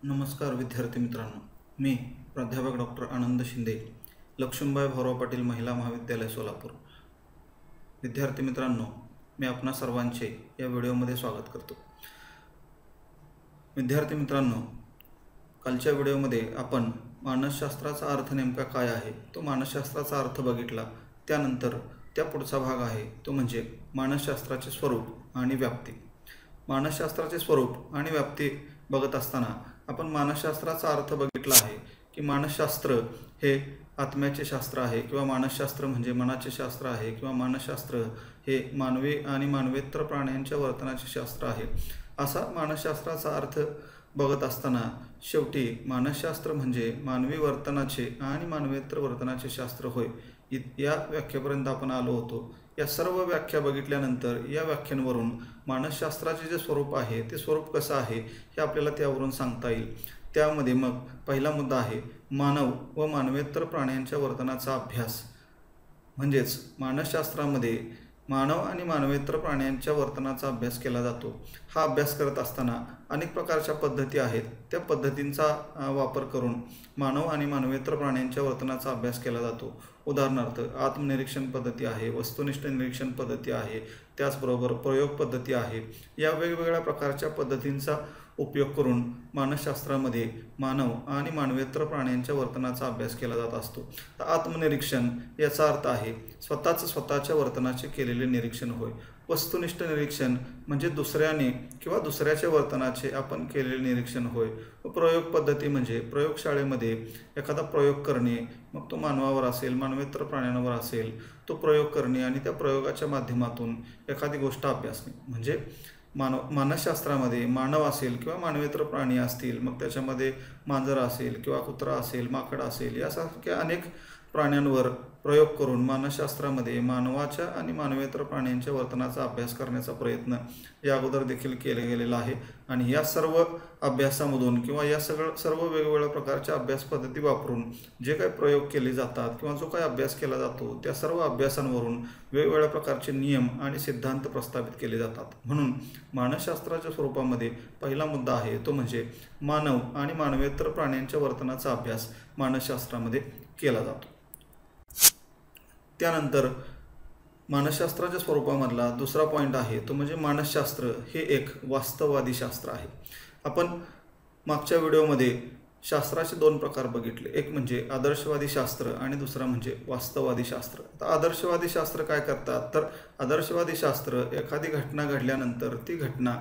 नमस्कार विद्यार्थी मित्रांनो, मी प्राध्यापक डॉक्टर आनंद शिंदे, लक्ष्मीबाई भाऊराव पाटील महिला महाविद्यालय सोलापूर. विद्यार्थी मित्रांनो, मी आपणा सर्वांचे या व्हिडिओमध्ये स्वागत करतो. विद्यार्थी मित्रांनो, कालच्या व्हिडिओमध्ये आपण मानसशास्त्राचा अर्थ नेमका काय आहे तो मानसशास्त्राचा अर्थ बघितला. त्यानंतर त्या पुढचा भाग आहे तो म्हणजे मानसशास्त्राचे स्वरूप आणि व्याप्ती. मानसशास्त्राचे स्वरूप आणि व्याप्ती बघत असताना आपण मानसशास्त्राचा अर्थ बघितला आहे की मानसशास्त्र हे आत्म्याचे शास्त्र आहे किंवा मानसशास्त्र म्हणजे मनाचे शास्त्र आहे किंवा मानसशास्त्र हे मानवी आणि मानवेतर प्राण्यांच्या वर्तनाचे शास्त्र आहे. असा मानसशास्त्राचा अर्थ बघत असताना शेवटी मानसशास्त्र म्हणजे मानवी वर्तनाचे आणि मानवेतर वर्तनाचे शास्त्र होय या व्याख्येपर्यंत आपण आलो होतो. या सर्व व्याख्या बघितल्यानंतर या व्याख्यांवरून मानसशास्त्राचे जे स्वरूप आहे ते स्वरूप कसं आहे हे आपल्याला त्यावरून सांगता येईल. त्यामध्ये मग पहिला मुद्दा आहे मानव व मानवेतर प्राण्यांच्या वर्तनाचा अभ्यास. म्हणजेच मानसशास्त्रामध्ये मानव आणि मानवेतर प्राण्यांच्या वर्तनाचा अभ्यास केला जातो. हा अभ्यास करत असताना अनेक प्रकारच्या पद्धती आहेत. त्या पद्धतींचा वापर करून मानव आणि मानवेतर प्राण्यांच्या वर्तनाचा अभ्यास केला जातो. उदाहरणार्थ आत्मनिरीक्षण पद्धती आहे, वस्तुनिष्ठ निरीक्षण पद्धती आहे, त्याचबरोबर प्रयोग पद्धती आहे. या वेगवेगळ्या प्रकारच्या पद्धतींचा उपयोग करून मानसशास्त्रामध्ये मानव आणि मानवेतर प्राण्यांच्या वर्तनाचा अभ्यास केला जात असतो. तर आत्मनिरीक्षण याचा अर्थ आहे स्वतःच्या वर्तनाचे केलेले निरीक्षण होय. वस्तुनिष्ठ निरीक्षण म्हणजे दुसऱ्याने किंवा दुसऱ्याच्या वर्तनाचे आपण केलेले निरीक्षण होय. प्रयोग पद्धती म्हणजे प्रयोगशाळेमध्ये एखादा प्रयोग करणे, मग तो मानवावर असेल मानवेतर प्राण्यांवर असेल, तो प्रयोग करणे आणि त्या प्रयोगाच्या माध्यमातून एखादी गोष्ट अभ्यासणे. म्हणजे मानसशास्त्रामध्ये मानव असेल किंवा मानवेतर प्राणी असतील, मग त्याच्यामध्ये मांजर असेल किंवा कुत्रा असेल, माकड असेल, यासारख्या अनेक प्राण्यांवर प्रयोग करून मानसशास्त्रामध्ये मानवाच्या आणि मानवेतर प्राण्यांच्या वर्तनाचा अभ्यास करण्याचा प्रयत्न या अगोदर देखील केला गेलेला आहे. आणि या सर्व अभ्यासामधून किंवा या सर्व वेगवेगळ्या प्रकारच्या अभ्यास पद्धती वापरून जे काही प्रयोग केले जातात किंवा जो काही अभ्यास केला जातो त्या सर्व अभ्यासांवरून वेगवेगळ्या प्रकारचे नियम आणि सिद्धांत प्रस्थापित केले जातात. म्हणून मानसशास्त्राच्या स्वरूपामध्ये पहिला मुद्दा आहे तो म्हणजे मानव आणि मानवेतर प्राण्यांच्या वर्तनाचा अभ्यास मानसशास्त्रामध्ये केला जातो. त्यानंतर मानसशास्त्राच्या स्वरूपामधला दुसरा पॉईंट आहे तो म्हणजे मानसशास्त्र हे एक वास्तववादी शास्त्र आहे. आपण मागच्या व्हिडिओमध्ये शास्त्राचे दोन प्रकार बघितले, एक म्हणजे आदर्शवादी शास्त्र आणि दुसरा म्हणजे वास्तववादी शास्त्र. तर आदर्शवादी शास्त्र काय करतात तर आदर्शवादी शास्त्र एखादी घटना घडल्यानंतर ती घटना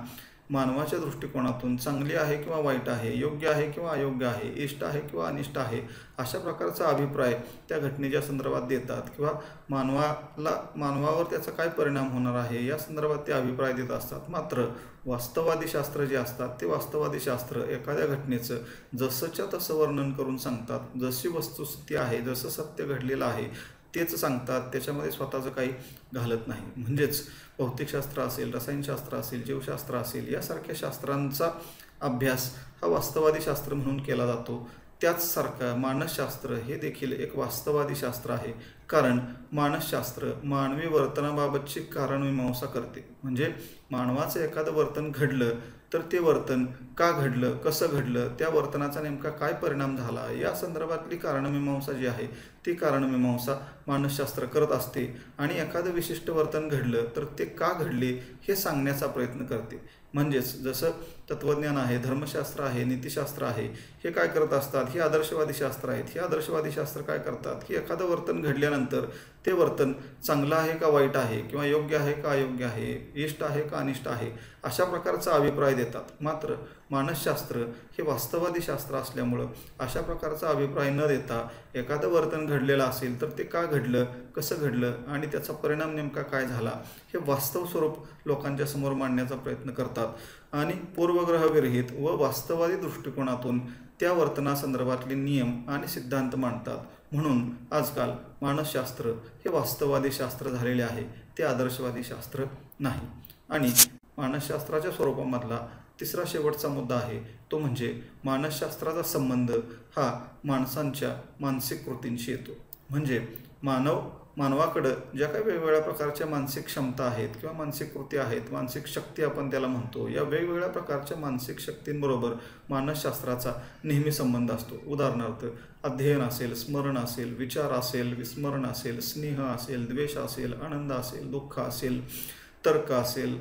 मानवाच्या दृष्टिकोनातून चांगली आहे किंवा वाईट आहे, योग्य आहे किंवा अयोग्य आहे, इष्ट आहे किंवा अनिष्ट आहे, अशा प्रकारचा अभिप्राय त्या घटनेच्या संदर्भात देतात किंवा मानवावर त्याचा काय परिणाम होणार आहे या संदर्भात ते अभिप्राय देत असतात. मात्र वास्तववादी शास्त्र जे असतात ते वास्तववादी शास्त्र एखाद्या घटनेचं जसंच्या तसं वर्णन करून सांगतात. जशी वस्तुस्थिती आहे, जसं सत्य घडलेलं आहे तेच सांगतात, त्याच्यामध्ये स्वतःचं काही घालत नाही. म्हणजेच भौतिकशास्त्र असेल, रसायनशास्त्र असेल, जीवशास्त्र असेल, यासारख्या शास्त्रांचा अभ्यास हा वास्तववादी शास्त्र म्हणून केला जातो. त्याचसारखं मानसशास्त्र हे देखील एक वास्तववादी शास्त्र आहे. कारण मानसशास्त्र मानवी वर्तनाबाबतची कारणमीमांसा करते. म्हणजे मानवाचं एखादं वर्तन घडलं तर ते वर्तन का घडलं, कसं घडलं, त्या वर्तनाचा नेमका काय परिणाम झाला या संदर्भातली कारणमीमांसा जी आहे ती कारणमीमांसा मानसशास्त्र करत असते. आणि एखादं विशिष्ट वर्तन घडलं तर ते का घडले हे सांगण्याचा प्रयत्न करते. म्हणजेच जसं तत्त्वज्ञान आहे, धर्मशास्त्र आहे, नीतिशास्त्र आहे, हे काय करत असतात, ही आदर्शवादी शास्त्र आहेत. ही आदर्शवादी शास्त्र काय करतात की एखादं वर्तन घडल्यानंतर ते वर्तन चांगलं आहे का वाईट आहे किंवा योग्य आहे का अयोग्य आहे, इष्ट आहे का अनिष्ट आहे, अशा प्रकारचा अभिप्राय देतात. मात्र मानसशास्त्र हे वास्तववादी शास्त्र असल्यामुळं अशा प्रकारचा अभिप्राय न देता एखादं वर्तन घडलेलं असेल तर ते का घडलं, कसं घडलं आणि त्याचा परिणाम नेमका काय झाला हे वास्तव स्वरूप लोकांच्या समोर मांडण्याचा प्रयत्न करतात आणि पूर्वग्रहविरहित व वास्तववादी दृष्टिकोनातून त्या वर्तनासंदर्भातले नियम आणि सिद्धांत मांडतात. म्हणून आजकाल मानसशास्त्र हे वास्तववादी शास्त्र झालेले आहे, ते आदर्शवादी शास्त्र नाही. आणि मानसशास्त्राच्या स्वरूपामधला तिसरा शेवटचा मुद्दा आहे तो म्हणजे मानसशास्त्राचा संबंध हा माणसांच्या मानसिक कृतींशी येतो. म्हणजे मानव मानवाकडं ज्या काही वेगवेगळ्या प्रकारच्या मानसिक क्षमता आहेत किंवा मानसिक कृती आहेत, मानसिक शक्ती आपण त्याला म्हणतो, या वेगवेगळ्या प्रकारच्या मानसिक शक्तींबरोबर मानसशास्त्राचा नेहमी संबंध असतो. उदाहरणार्थ अध्ययन असेल, स्मरण असेल, विचार असेल, विस्मरण असेल, स्नेह असेल, द्वेष असेल, आनंद असेल, दुःख असेल, तर्क असेल,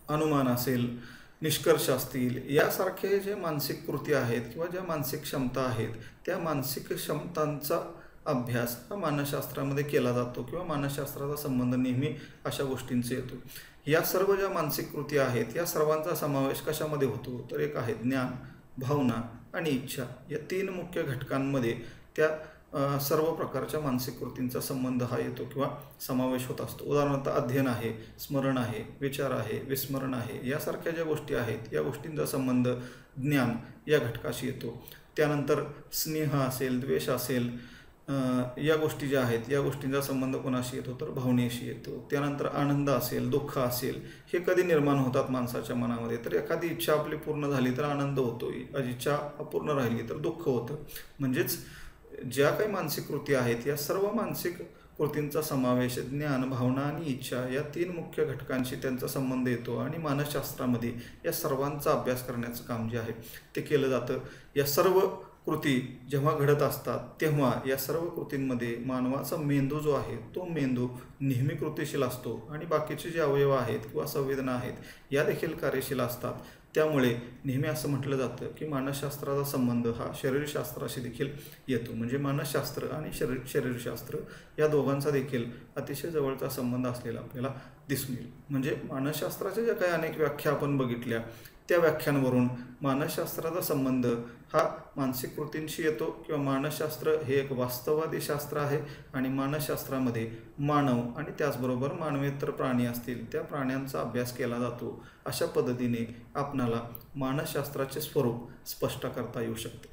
अनुमान असेल, निष्कर्ष असतील, यासारखे जे मानसिक कृती आहेत किंवा ज्या मानसिक क्षमता आहेत त्या मानसिक क्षमतांचा अभ्यास हा मानसशास्त्रामध्ये केला जातो किंवा मानसशास्त्राचा संबंध नेहमी अशा गोष्टींचा येतो. या सर्व ज्या मानसिक कृती आहेत या सर्वांचा समावेश कशामध्ये होतो तर एक आहे ज्ञान, भावना आणि इच्छा. या 3 मुख्य घटकांमध्ये त्या सर्व प्रकारच्या मानसिक कृतींचा संबंध हा येतो किंवा समावेश होत असतो. उदाहरणार्थ अध्ययन आहे, स्मरण आहे, विचार आहे, विस्मरण आहे, यासारख्या ज्या गोष्टी आहेत या गोष्टींचा संबंध ज्ञान या घटकाशी येतो. त्यानंतर स्नेह असेल, द्वेष असेल, या गोष्टी ज्या आहेत या गोष्टींचा संबंध कोणाशी येतो तर भावनेशी येतो. त्यानंतर आनंद असेल, दुःख असेल, हे कधी निर्माण होतात माणसाच्या मनामध्ये तर एखादी इच्छा आपली पूर्ण झाली तर आनंद होतो, इच्छा अपूर्ण राहिली तर दुःख होतं. म्हणजेच ज्या काही मानसिक कृती आहेत या सर्व मानसिक कृतींचा समावेश ज्ञान, भावना आणि इच्छा या 3 मुख्य घटकांशी त्यांचा संबंध येतो आणि मानसशास्त्रामध्ये या सर्वांचा अभ्यास करण्याचं काम जे आहे ते केलं जातं. या सर्व कृती जेव्हा घडत असतात तेव्हा या सर्व कृतींमध्ये मानवाचा मेंदू जो आहे तो मेंदू नेहमी कृतिशील असतो आणि बाकीचे जे अवयव आहेत किंवा संवेदना आहेत या देखील कार्यशील असतात. त्यामुळे नेहमी असं म्हटलं जातं की मानसशास्त्राचा संबंध हा शरीरशास्त्राशी देखील येतो. म्हणजे मानसशास्त्र आणि शरीरशास्त्र या दोघांचा देखील अतिशय जवळचा संबंध असलेला आपल्याला दिसून येईल. म्हणजे मानसशास्त्राच्या ज्या काही अनेक व्याख्या आपण बघितल्या त्या व्याख्यांवरून मानसशास्त्राचा संबंध हा मानसिक कृतींशी येतो किंवा मानसशास्त्र हे एक वास्तववादी शास्त्र आहे आणि मानसशास्त्रामध्ये मानव आणि त्याचबरोबर मानवेतर प्राणी असतील त्या प्राण्यांचा अभ्यास केला जातो. अशा पद्धतीने आपणाला मानसशास्त्राचे स्वरूप स्पष्ट करता येऊ शकते.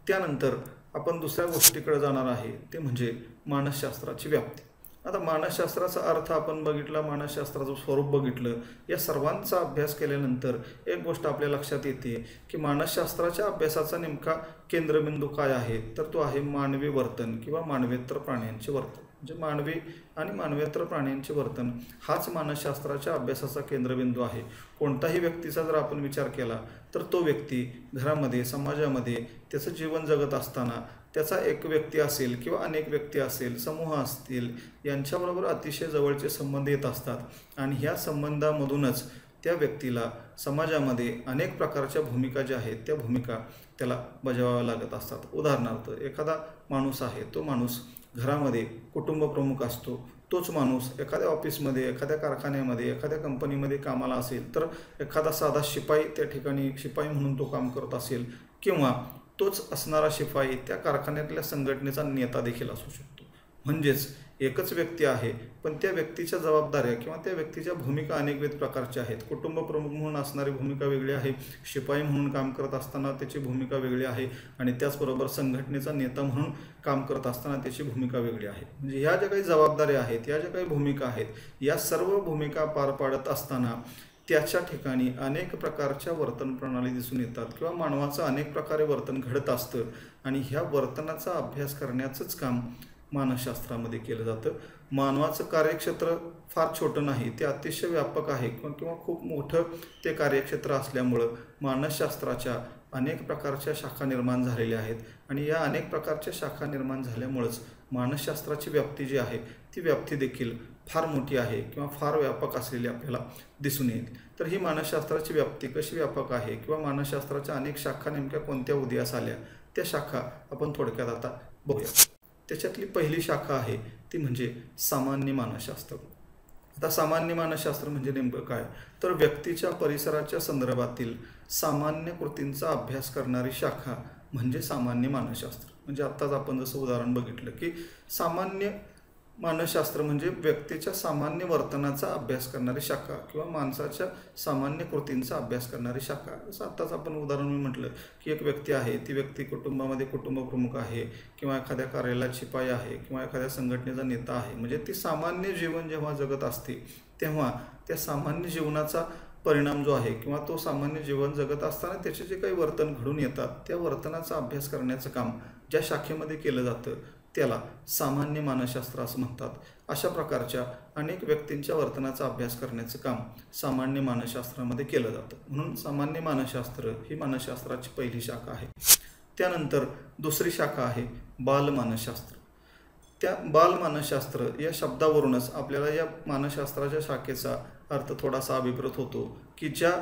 त्यानंतर आपण दुसऱ्या गोष्टीकडे जाणार आहे ते म्हणजे मानसशास्त्राची व्याप्ती. आता मानसशास्त्राचा अर्थ आपण बघितला, मानसशास्त्राचं स्वरूप बघितलं, या सर्वांचा अभ्यास केल्यानंतर एक गोष्ट आपल्या लक्षात येते की मानसशास्त्राच्या अभ्यासाचा नेमका केंद्रबिंदू काय आहे तर तो आहे मानवी वर्तन किंवा मानवेतर प्राण्यांचे वर्तन. म्हणजे मानवी आणि मानवेतर प्राण्यांचे वर्तन हाच मानसशास्त्राच्या अभ्यासाचा केंद्रबिंदू आहे. कोणताही व्यक्तीचा जर आपण विचार केला तर तो व्यक्ती घरामध्ये, समाजामध्ये त्याचं जीवन जगत असताना त्याचा एक व्यक्ती असेल किंवा अनेक व्यक्ती असेल, समूह असतील, यांच्याबरोबर अतिशय जवळचे संबंध येत असतात आणि ह्या संबंधामधूनच त्या व्यक्तीला समाजामध्ये अनेक प्रकारच्या भूमिका ज्या आहेत त्या भूमिका त्याला बजावाव्या लागत असतात. उदाहरणार्थ एखादा माणूस आहे, तो माणूस घरामध्ये कुटुंब प्रमुख असतो. तोच माणूस एखाद्या ऑफिसमध्ये, एखाद्या कारखान्यामध्ये, एखाद्या कंपनीमध्ये कामाला असेल तर एखादा साधा शिपाई त्या ठिकाणी शिपाई म्हणून तो काम करत असेल किंवा तोच असणारा शिपाई त्या कारखान्यातल्या संघटनेचा नेता देखील असू शकतो. म्हणजेच एकच व्यक्ती आहे पण त्या व्यक्तीच्या जबाबदाऱ्या किंवा त्या व्यक्तीच्या भूमिका अनेकविध प्रकारच्या आहेत. कुटुंब प्रमुख म्हणून असणारी भूमिका वेगळी आहे, शिपाई म्हणून काम करत असताना त्याची भूमिका वेगळी आहे आणि त्याचबरोबर संघटनेचा नेता म्हणून काम करत असताना त्याची भूमिका वेगळी आहे. म्हणजे ह्या ज्या काही जबाबदाऱ्या आहेत, या ज्या काही भूमिका आहेत, या सर्व भूमिका पार पाडत असताना त्याच्या ठिकाणी अनेक प्रकारच्या वर्तन प्रणाली दिसून येतात किंवा मानवाचं अनेक प्रकारे वर्तन घडत असतं आणि ह्या वर्तनाचा अभ्यास करण्याचंच काम मानसशास्त्रामध्ये केलं जातं. मानवाचं कार्यक्षेत्र फार छोटं नाही, ते अतिशय व्यापक आहे किंवा खूप मोठं ते कार्यक्षेत्र असल्यामुळं मानसशास्त्राच्या अनेक प्रकारच्या शाखा निर्माण झालेल्या आहेत आणि या अनेक प्रकारच्या शाखा निर्माण झाल्यामुळंच मानसशास्त्राची व्याप्ती जी आहे ती व्याप्ती देखील फार मोठी आहे किंवा फार व्यापक असलेली आपल्याला दिसून येईल. तर ही मानसशास्त्राची व्याप्ती कशी व्यापक आहे किंवा मानसशास्त्राच्या अनेक शाखा नेमक्या कोणत्या उदयास आल्या त्या शाखा आपण थोडक्यात आता बघूया. त्याच्यातली पहिली शाखा आहे ती म्हणजे सामान्य मानसशास्त्र. आता सामान्य मानसशास्त्र म्हणजे नेमकं काय तर व्यक्तीच्या परिसराच्या संदर्भातील सामान्य कृतींचा अभ्यास करणारी शाखा म्हणजे सामान्य मानसशास्त्र. म्हणजे आत्ताच आपण जसं उदाहरण बघितलं की सामान्य मानसशास्त्र म्हणजे व्यक्तीच्या सामान्य वर्तनाचा अभ्यास करणारी शाखा किंवा माणसाच्या सामान्य कृतींचा अभ्यास करणारी शाखा. जसं आत्ताच आपण उदाहरण मी म्हटलं की एक व्यक्ती आहे, ती व्यक्ती कुटुंबामध्ये कुटुंब प्रमुख आहे किंवा एखाद्या कार्यालयात शिपाई आहे किंवा एखाद्या संघटनेचा नेता आहे. म्हणजे ती सामान्य जीवन जेव्हा जगत असते तेव्हा त्या सामान्य जीवनाचा परिणाम जो आहे किंवा तो सामान्य जीवन जगत असताना त्याचे जे काही वर्तन घडून येतात त्या वर्तनाचा अभ्यास करण्याचं काम ज्या शाखेमध्ये केलं जातं त्याला सामान्य मानसशास्त्र असं म्हणतात. अशा प्रकारच्या अनेक व्यक्तींच्या वर्तनाचा अभ्यास करण्याचं काम सामान्य मानसशास्त्रामध्ये केलं जातं. म्हणून सामान्य मानसशास्त्र ही मानसशास्त्राची पहिली शाखा आहे. त्यानंतर दुसरी शाखा आहे बालमानसशास्त्र. त्या बालमानसशास्त्र या शब्दावरूनच आपल्याला या मानसशास्त्राच्या शाखेचा अर्थ थोडासा अभिप्रेत होतो की ज्या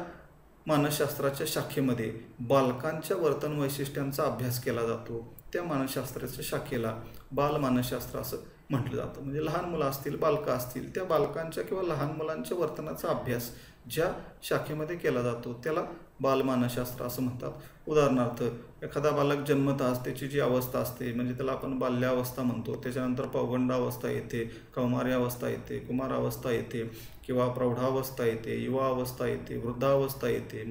मानसशास्त्राच्या शाखेमध्ये बालकांच्या वर्तन वैशिष्ट्यांचा अभ्यास केला जातो त्या मानसशास्त्राच्या शाखेला बालमानसशास्त्र असं म्हटलं जातं. म्हणजे लहान मुलं असतील, बालकं असतील, त्या बालकांच्या किंवा लहान मुलांच्या वर्तनाचा अभ्यास ज्या शाखेमध्ये केला जातो त्याला बालमानसशास्त्र असं म्हणतात. उदाहरणार्थ एखादा बालक जन्मतःच त्याची जी अवस्था असते म्हणजे त्याला आपण बाल्यावस्था म्हणतो, त्याच्यानंतर पौगंडावस्था येते, कौमार्यावस्था येते, कुमारावस्था येते किंवा प्रौढावस्था येते, युवावस्था येते, वृद्धावस्था येते.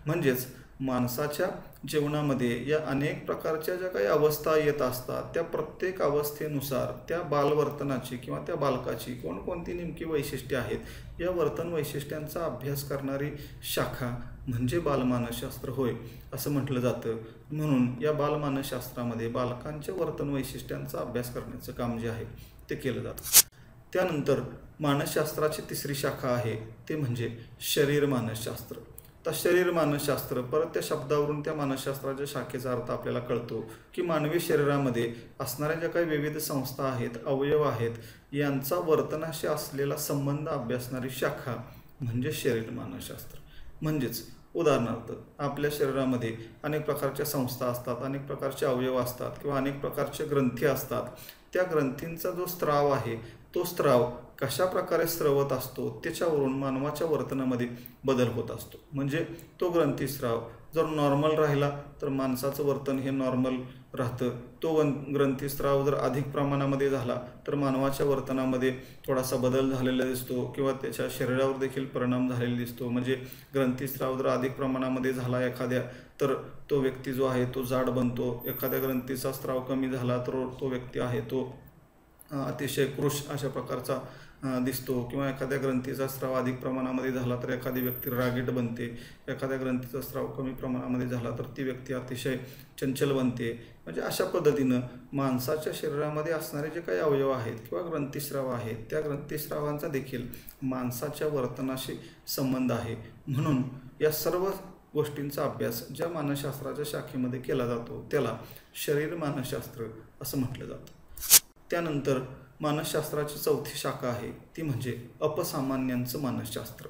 म्हणजेच माणसाच्या जीवनामध्ये या अनेक प्रकारच्या ज्या काही अवस्था येत असतात त्या प्रत्येक अवस्थेनुसार त्या बालवर्तनाची किंवा त्या बालकाची कोणकोणती नेमकी वैशिष्ट्ये आहेत या वर्तन वैशिष्ट्यांचा अभ्यास करणारी शाखा म्हणजे बालमानसशास्त्र होय असं म्हटलं जातं. म्हणून या बालमानसशास्त्रामध्ये बालकांच्या वर्तन वैशिष्ट्यांचा अभ्यास करण्याचं काम जे आहे ते केलं जातं. त्यानंतर मानसशास्त्राची तिसरी शाखा आहे ते म्हणजे शरीर मानसशास्त्र. तर शरीर मानसशास्त्र परत त्या शब्दावरून त्या मानसशास्त्राच्या शाखेचा अर्थ आपल्याला कळतो की मानवी शरीरामध्ये असणाऱ्या ज्या काही विविध संस्था आहेत, अवयव आहेत यांचा वर्तनाशी असलेला संबंध अभ्यासणारी शाखा म्हणजे शरीर मानसशास्त्र. म्हणजेच उदाहरणार्थ आपल्या शरीरामध्ये अनेक प्रकारच्या संस्था असतात, अनेक प्रकारचे अवयव असतात किंवा अनेक प्रकारचे ग्रंथी असतात. त्या ग्रंथींचा जो स्त्राव आहे तो स्त्राव कशा प्रकारे स्रवत असतो त्याच्यावरून मानवाच्या वर्तनामध्ये बदल होत असतो. म्हणजे तो ग्रंथीस्राव जर नॉर्मल राहिला तर माणसाचं वर्तन हे नॉर्मल राहतं. तो ग्रंथीस्राव जर अधिक प्रमाणामध्ये झाला तर मानवाच्या वर्तनामध्ये थोडासा बदल झालेला दिसतो किंवा त्याच्या शरीरावर देखील परिणाम झालेला दिसतो. म्हणजे ग्रंथीस्राव जर अधिक प्रमाणामध्ये झाला एखाद्या तर तो व्यक्ती जो आहे तो जाड बनतो. एखाद्या ग्रंथीचा स्राव कमी झाला तर तो व्यक्ती आहे तो अतिशय कृश अशा प्रकारचा दिसतो. किंवा एखाद्या ग्रंथीचा स्राव अधिक प्रमाणामध्ये झाला तर एखादी व्यक्ती रागीट बनते. एखाद्या ग्रंथीचा स्राव कमी प्रमाणामध्ये झाला तर ती व्यक्ती अतिशय चंचल बनते. म्हणजे अशा पद्धतीनं माणसाच्या शरीरामध्ये असणारे जे काही अवयव आहेत किंवा ग्रंथीस्राव आहेत त्या ग्रंथीस्रावांचा देखील माणसाच्या वर्तनाशी संबंध आहे. म्हणून या सर्व गोष्टींचा अभ्यास ज्या मानसशास्त्राच्या शाखेमध्ये केला जातो त्याला शरीर मानसशास्त्र असं म्हटलं जातं. त्यानंतर मानसशास्त्राची चौथी शाखा आहे ती म्हणजे अपसामान्यांचं मानसशास्त्र.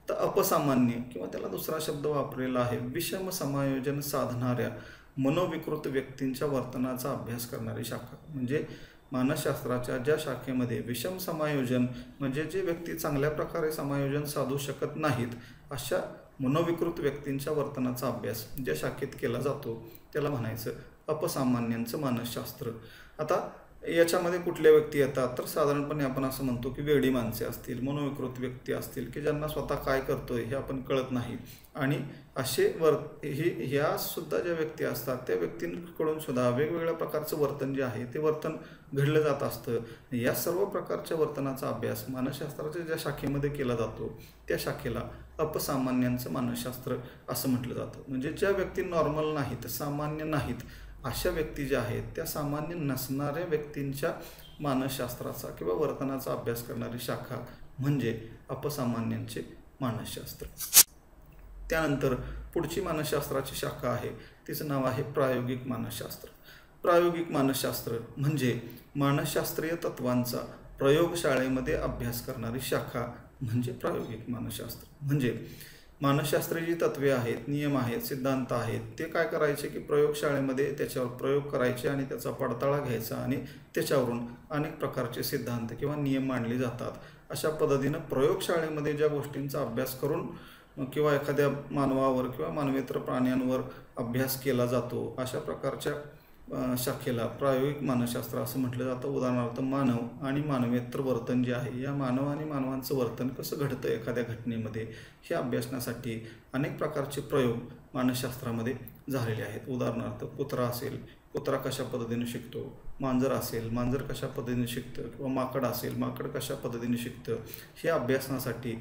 तर अपसामान्य किंवा त्याला दुसरा शब्द वापरलेला आहे विषम समायोजन साधणाऱ्या मनोविकृत व्यक्तींच्या वर्तनाचा अभ्यास करणारी शाखा. म्हणजे मानसशास्त्राच्या ज्या शाखेमध्ये विषम समायोजन म्हणजे जे व्यक्ती चांगल्या प्रकारे समायोजन साधू शकत नाहीत अशा मनोविकृत व्यक्तींच्या वर्तनाचा अभ्यास ज्या शाखेत केला जातो त्याला म्हणायचं अपसामान्यांचं मानसशास्त्र. आता याच्यामध्ये कुठल्या व्यक्ती येतात तर साधारणपणे आपण असं म्हणतो की वेडी माणसे असतील, मनोविकृत व्यक्ती असतील की ज्यांना स्वतः काय करतोय हे आपण कळत नाही. आणि असे ह्या सुद्धा ज्या व्यक्ती असतात त्या व्यक्तींकडून सुद्धा वेगवेगळ्या प्रकारचं वर्तन जे आहे ते वर्तन घडलं जात असतं. या सर्व प्रकारच्या वर्तनाचा अभ्यास मानसशास्त्राच्या ज्या शाखेमध्ये केला जातो त्या शाखेला अपसामान्यांचं मानसशास्त्र असं म्हटलं जातं. म्हणजे ज्या व्यक्ती नॉर्मल नाहीत, सामान्य नाहीत अशा व्यक्ती ज्या आहेत त्या सामान्य नसणाऱ्या व्यक्तींच्या मानसशास्त्राचा किंवा वर्तनाचा अभ्यास करणारी शाखा म्हणजे अपसामान्यांचे मानसशास्त्र. त्यानंतर पुढची मानसशास्त्राची शाखा आहे तिचं नाव आहे प्रायोगिक मानसशास्त्र. प्रायोगिक मानसशास्त्र म्हणजे मानसशास्त्रीय तत्वांचा प्रयोगशाळेमध्ये अभ्यास करणारी शाखा म्हणजे प्रायोगिक मानसशास्त्र. म्हणजे मानसशास्त्रीय जी तत्वे आहेत, नियम आहेत, सिद्धांत आहेत ते काय करायचे की प्रयोगशाळेमध्ये त्याच्यावर प्रयोग करायचे आणि त्याचा पडताळा घ्यायचा आणि त्याच्यावरून अनेक प्रकारचे सिद्धांत किंवा नियम मांडले जातात. अशा पद्धतीनं प्रयोगशाळेमध्ये ज्या गोष्टींचा अभ्यास करून किंवा एखाद्या मानवावर किंवा मानवेतर प्राण्यांवर अभ्यास केला जातो अशा प्रकारच्या शाखेला प्रायोगिक मानसशास्त्र असं म्हटलं जातं. उदाहरणार्थ मानव आणि मानवेतर वर्तन जे आहे या मानव आणि मानवांचं वर्तन कसं घडतं एखाद्या घटनेमध्ये हे अभ्यासण्यासाठी अनेक प्रकारचे प्रयोग मानसशास्त्रामध्ये झालेले आहेत. उदाहरणार्थ कुत्रा असेल, कुत्रा कशा पद्धतीने शिकतो, मांजर असेल, मांजर कशा पद्धतीने शिकतं किंवा माकड असेल, माकड कशा पद्धतीने शिकतं हे अभ्यासण्यासाठी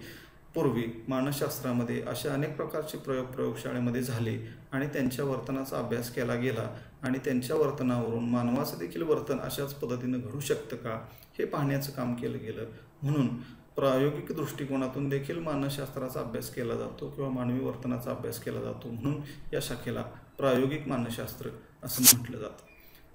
पूर्वी मानसशास्त्रामध्ये असे अनेक प्रकारचे प्रयोग प्रयोगशाळेमध्ये झाले आणि त्यांच्या वर्तनाचा अभ्यास केला गेला आणि त्यांच्या वर्तनावरून मानवाचं देखील वर्तन अशाच पद्धतीनं घडू शकतं का हे पाहण्याचं काम केलं गेलं. म्हणून प्रायोगिक दृष्टिकोनातून देखील मानसशास्त्राचा अभ्यास केला जातो किंवा मानवी वर्तनाचा अभ्यास केला जातो. म्हणून या शाखेला प्रायोगिक मानसशास्त्र असं म्हटलं जातं.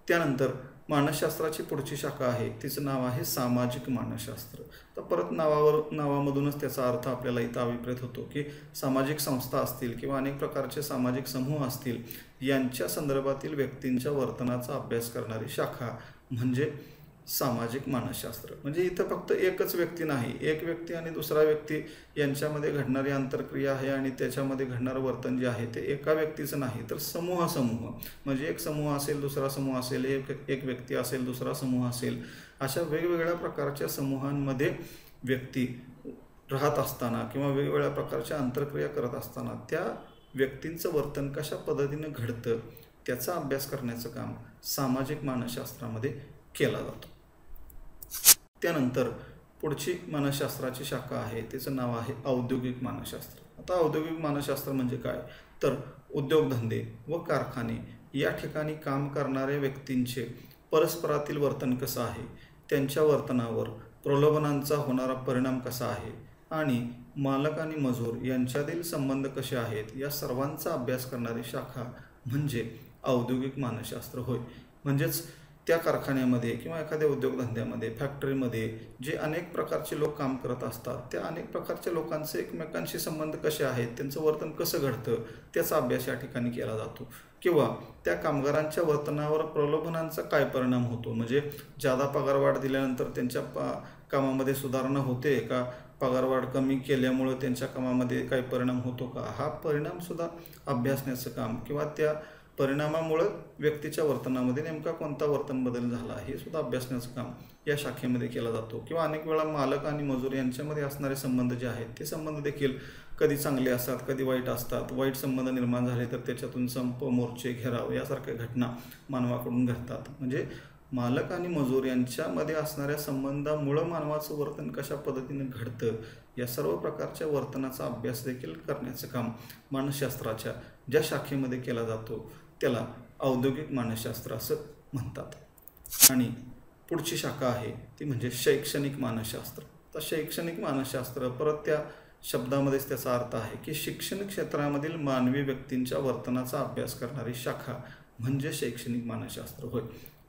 त्यानंतर मानसशास्त्राची पुढची शाखा आहे, तिचं नाव आहे सामाजिक मानसशास्त्र. तर परत नावामधूनच त्याचा अर्थ आपल्याला इथं अभिप्रेत होतो की सामाजिक संस्था असतील किंवा अनेक प्रकारचे सामाजिक समूह असतील यांच्या संदर्भातील व्यक्तींच्या वर्तनाचा अभ्यास करणारी शाखा म्हणजे सामाजिक मानसशास्त्र. म्हणजे इथं फक्त एकच व्यक्ती नाही, एक व्यक्ती आणि दुसरा व्यक्ती यांच्यामध्ये घडणारी आंतरक्रिया आहे आणि त्याच्यामध्ये घडणारं वर्तन जे आहे ते एका व्यक्तीचं नाही तर समूह म्हणजे एक समूह असेल, दुसरा समूह असेल, एक व्यक्ती असेल, दुसरा समूह असेल, अशा वेगवेगळ्या प्रकारच्या समूहांमध्ये व्यक्ती राहत असताना किंवा वेगवेगळ्या प्रकारच्या आंतरक्रिया करत असताना त्या व्यक्तींचं वर्तन कशा पद्धतीनं घडतं त्याचा अभ्यास करण्याचं काम सामाजिक मानसशास्त्रामध्ये केला जातो. त्यानंतर पुढची मानसशास्त्राची शाखा आहे, तिचं नाव आहे औद्योगिक मानसशास्त्र. आता औद्योगिक मानसशास्त्र म्हणजे काय तर उद्योगधंदे व कारखाने या ठिकाणी काम करणाऱ्या व्यक्तींचे परस्परातील वर्तन कसं आहे, त्यांच्या वर्तनावर प्रलोभनांचा होणारा परिणाम कसा आहे आणि मालक आणि मजूर यांच्यातील संबंध कसे आहेत या सर्वांचा अभ्यास करणारी शाखा म्हणजे औद्योगिक मानसशास्त्र होय. म्हणजेच त्या कारखान्यामध्ये किंवा एखाद्या उद्योगधंद्यामध्ये फॅक्टरीमध्ये जे अनेक प्रकारचे लोक काम करत असतात त्या अनेक प्रकारच्या लोकांचे एकमेकांशी संबंध कसे आहेत, त्यांचं वर्तन कसं घडतं त्याचा अभ्यास या ठिकाणी केला जातो. किंवा त्या कामगारांच्या वर्तनावर प्रलोभनांचा काय परिणाम होतो, म्हणजे जादा पगारवाढ दिल्यानंतर त्यांच्या कामामध्ये सुधारणा होते का, पगारवाढ कमी केल्यामुळे त्यांच्या कामामध्ये काही परिणाम होतो का, हा परिणामसुद्धा अभ्यासण्याचं काम किंवा त्या परिणामामुळे व्यक्तीच्या वर्तनामध्ये नेमका कोणता वर्तन बदल झाला हे सुद्धा अभ्यासण्याचं काम या शाखेमध्ये केलं जातो. किंवा अनेक वेळा मालक आणि मजूर यांच्यामध्ये असणारे संबंध जे आहेत ते संबंध देखील कधी चांगले असतात, कधी वाईट असतात. वाईट संबंध निर्माण झाले तर त्याच्यातून संप, मोर्चे, घेराव यासारख्या घटना मानवाकडून घडतात. म्हणजे मालक आणि मजूर यांच्यामध्ये असणाऱ्या संबंधामुळं मानवाचं वर्तन कशा पद्धतीने घडतं या सर्व प्रकारच्या वर्तनाचा अभ्यास देखील करण्याचं काम मानसशास्त्राच्या ज्या शाखेमध्ये केला जातो त्याला औद्योगिक मानसशास्त्र असं म्हणतात. आणि पुढची शाखा आहे ती म्हणजे शैक्षणिक मानसशास्त्र. तर शैक्षणिक मानसशास्त्र परत त्या शब्दामध्येच त्याचा अर्थ आहे की शिक्षण क्षेत्रामधील मानवी व्यक्तींच्या वर्तनाचा अभ्यास करणारी शाखा म्हणजे शैक्षणिक मानसशास्त्र होय.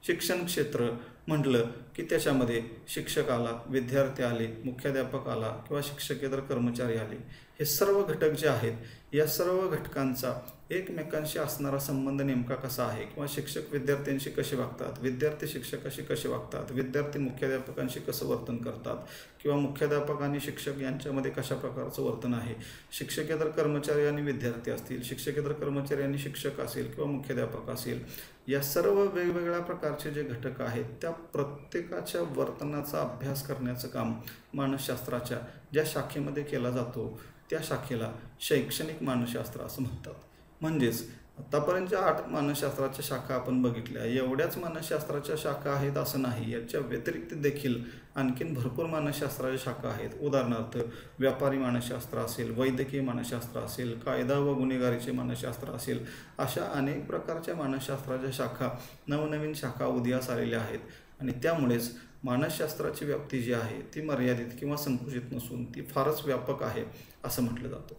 शिक्षण क्षेत्र म्हटलं की त्याच्यामध्ये शिक्षक आला, विद्यार्थी आले, मुख्याध्यापक आला किंवा शिक्षकेतर कर्मचारी आले, हे सर्व घटक जे आहेत या सर्व घटकांचा एकमेकांशी असणारा संबंध नेमका कसा आहे किंवा शिक्षक विद्यार्थ्यांशी कसे वागतात, विद्यार्थी शिक्षकाशी कसे वागतात, विद्यार्थी मुख्याध्यापकांशी कसं वर्तन करतात किंवा मुख्याध्यापक आणि शिक्षक यांच्यामध्ये कशा प्रकारचं वर्तन आहे, शिक्षकेतर कर्मचारी आणि विद्यार्थी असतील, शिक्षकेतर कर्मचारी आणि शिक्षक असेल किंवा मुख्याध्यापक असेल, या सर्व वेगवेगळ्या प्रकारचे जे घटक आहेत त्या प्रत्येकाच्या वर्तनाचा अभ्यास करण्याचं काम मानसशास्त्राच्या ज्या शाखेमध्ये केला जातो त्या शाखेला शैक्षणिक मानसशास्त्र असं म्हणतात. म्हणजेच आतापर्यंतच्या 8 मानसशास्त्राच्या शाखा आपण बघितल्या, एवढ्याच मानसशास्त्राच्या शाखा आहेत असं नाही. याच्या व्यतिरिक्त देखील आणखीन भरपूर मानसशास्त्राच्या शाखा आहेत. उदाहरणार्थ व्यापारी मानसशास्त्र असेल, वैद्यकीय मानसशास्त्र असेल, कायदा व गुन्हेगारीचे मानसशास्त्र असेल, अशा अनेक प्रकारच्या मानसशास्त्राच्या शाखा, नवनवीन शाखा उदयास आलेल्या आहेत. आणि त्यामुळेच मानसशास्त्राची व्याप्ती जी आहे ती मर्यादित किंवा संकुचित नसून ती फारच व्यापक आहे असं म्हटलं जातं.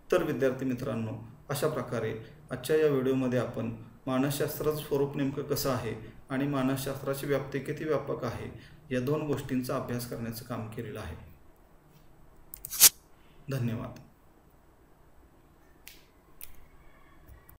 तर विद्यार्थी मित्रांनो, अशा प्रकारे आजच्या या व्हिडिओमध्ये आपण मानसशास्त्राचं स्वरूप नेमकं कसं आहे आणि मानसशास्त्राची व्याप्ती किती व्यापक आहे या 2 गोष्टींचा अभ्यास करण्याचं काम केलेलं आहे. धन्यवाद.